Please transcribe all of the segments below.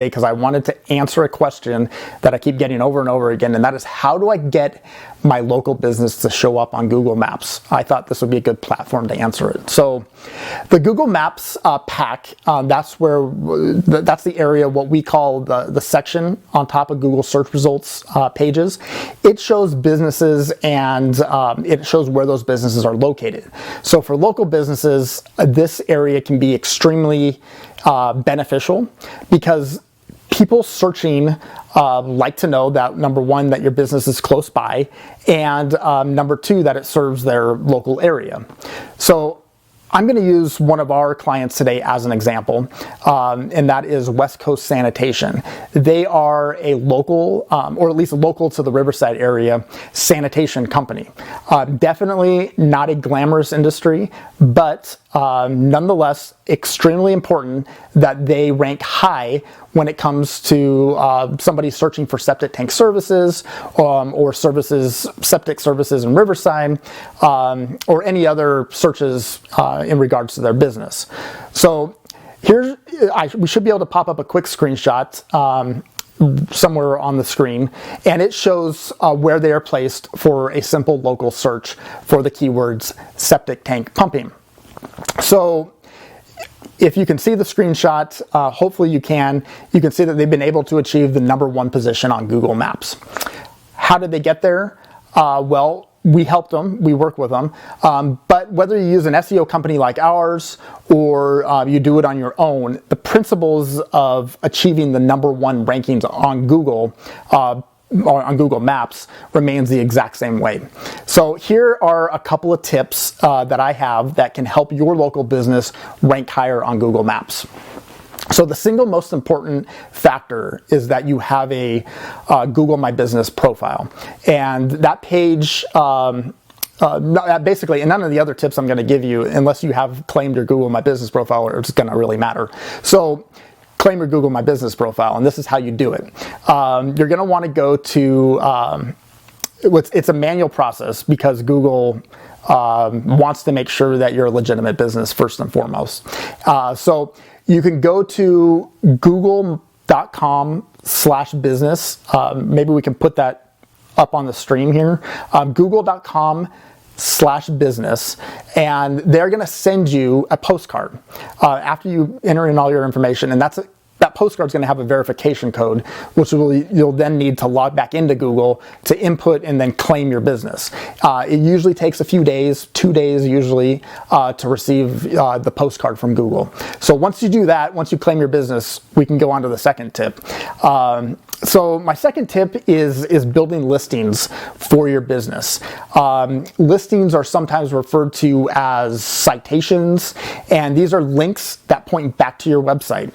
because I wanted to answer a question that I keep getting over and over again, and that is, how do I get my local business to show up on Google Maps? I thought this would be a good platform to answer it. So the Google Maps pack, that's the area, what we call the section on top of Google search results pages. It shows businesses and it shows where those businesses are located. So for local businesses, this area can be extremely beneficial because people searching like to know that, number one, that your business is close by, and number two, that it serves their local area. So I'm going to use one of our clients today as an example, and that is West Coast Sanitation. They are a local, or at least local to the Riverside area, sanitation company. Definitely not a glamorous industry, but nonetheless extremely important that they rank high when it comes to somebody searching for septic tank services or septic services in Riverside, or any other searches in regards to their business. So we should be able to pop up a quick screenshot somewhere on the screen, and it shows where they are placed for a simple local search for the keywords septic tank pumping. So if you can see the screenshot, hopefully you can see that they've been able to achieve the #1 position on Google Maps. How did they get there? Well, we helped them, we work with them, but whether you use an SEO company like ours or you do it on your own, the principles of achieving the #1 rankings on Google or on Google Maps remains the exact same way. So here are a couple of tips that I have that can help your local business rank higher on Google Maps. So the single most important factor is that you have a Google My Business profile. And that page, basically, and none of the other tips I'm going to give you, unless you have claimed your Google My Business profile, it's going to really matter. So claim your Google My Business profile, and this is how you do it. You're going to want to go to, it's a manual process because Google wants to make sure that you're a legitimate business first and foremost. So you can go to google.com/business. Maybe we can put that up on the stream here. Google.com/business, and they're going to send you a postcard after you enter in all your information, and that postcard is going to have a verification code, which you'll then need to log back into Google to input and then claim your business. It usually takes a few days, 2 days usually, to receive the postcard from Google. So once you do that, once you claim your business, we can go on to the second tip. So my second tip is building listings for your business. Listings are sometimes referred to as citations, and these are links that point back to your website.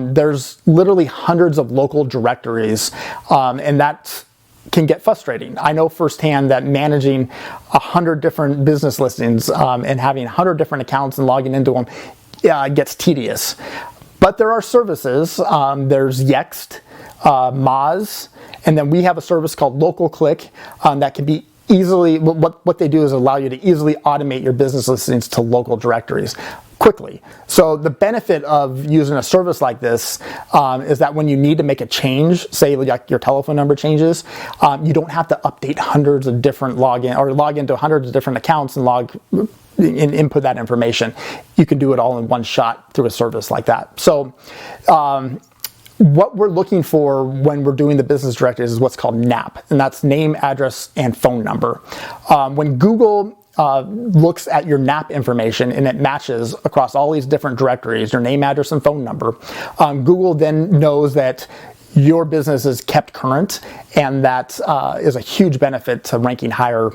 There's literally hundreds of local directories, and that can get frustrating. I know firsthand that managing 100 different business listings and having 100 different accounts and logging into them gets tedious. But there are services. There's Yext, Moz, and then we have a service called Local Click that can be easily, what they do is allow you to easily automate your business listings to local directories quickly. So the benefit of using a service like this is that when you need to make a change, say like your telephone number changes, you don't have to update hundreds of different log into hundreds of different accounts and input that information. You can do it all in one shot through a service like that. So what we're looking for when we're doing the business directives is what's called NAP, and that's name, address, and phone number. When Google looks at your NAP information and it matches across all these different directories, your name, address, and phone number, Google then knows that your business is kept current, and that is a huge benefit to ranking higher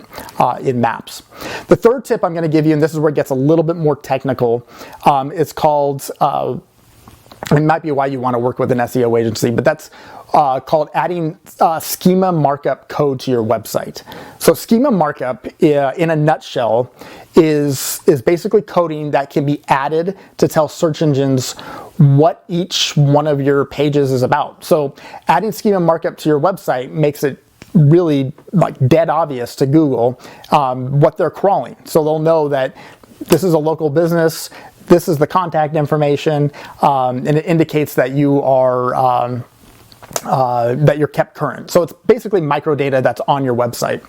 in maps. The third tip I'm going to give you, and this is where it gets a little bit more technical, it's called, it might be why you want to work with an SEO agency, but that's called adding schema markup code to your website. So schema markup, in a nutshell, is basically coding that can be added to tell search engines what each one of your pages is about. So adding schema markup to your website makes it really like dead obvious to Google what they're crawling. So they'll know that this is a local business. this is the contact information, and it indicates that you are that you're kept current. So it's basically microdata that's on your website.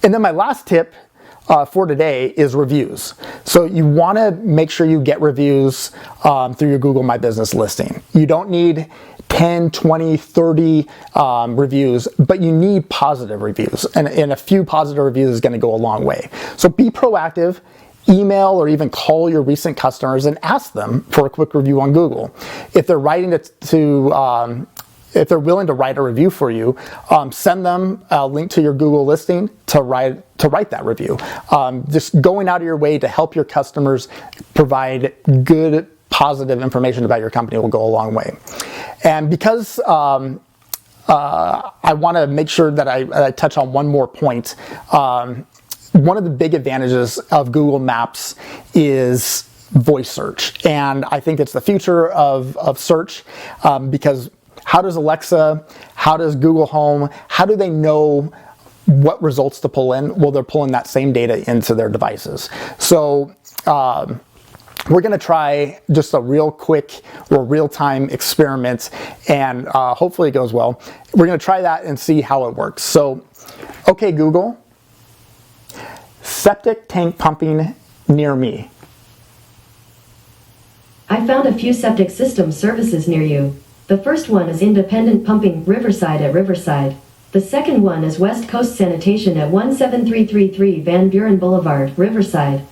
And then my last tip for today is reviews. So you want to make sure you get reviews through your Google My Business listing. You don't need 10, 20, 30 reviews, but you need positive reviews. And a few positive reviews is going to go a long way. So be proactive. Email or even call your recent customers and ask them for a quick review on Google. If they're writing if they're willing to write a review for you, send them a link to your Google listing to write that review. Just going out of your way to help your customers provide good, positive information about your company will go a long way. And because I want to make sure that I touch on one more point. One of the big advantages of Google Maps is voice search. And I think it's the future of search because how does Alexa, how does Google Home, how do they know what results to pull in? Well, they're pulling that same data into their devices. So we're going to try just a real quick or real-time experiment, and hopefully it goes well. We're going to try that and see how it works. So, okay, Google, septic tank pumping near me. I found a few septic system services near you. The first one is Independent Pumping, Riverside at Riverside. The second one is West Coast Sanitation at 17333 Van Buren Boulevard, Riverside.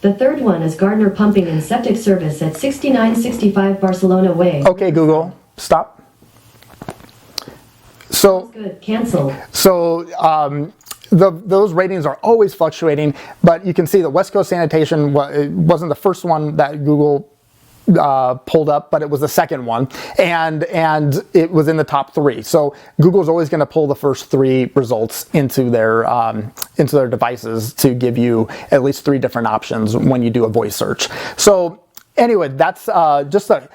The third one is Gardner Pumping and Septic Service at 6965 Barcelona Way. Okay, Google, stop. So good, cancel. So those ratings are always fluctuating, but you can see that West Coast Sanitation wasn't the first one that Google pulled up, but it was the second one, and it was in the top 3. So Google's always going to pull the first 3 results into their devices to give you at least 3 different options when you do a voice search. So anyway, that's just a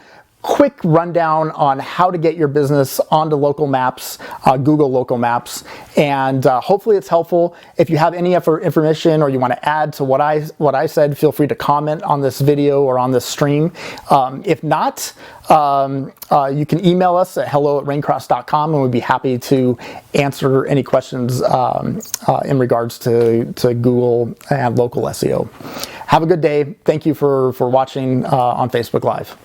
quick rundown on how to get your business onto local maps, Google local maps, and hopefully it's helpful. If you have any information or you want to add to what I said, feel free to comment on this video or on this stream. If not, you can email us at hello@raincross.com, and we'd be happy to answer any questions in regards to Google and local SEO. Have a good day. Thank you for watching on Facebook Live.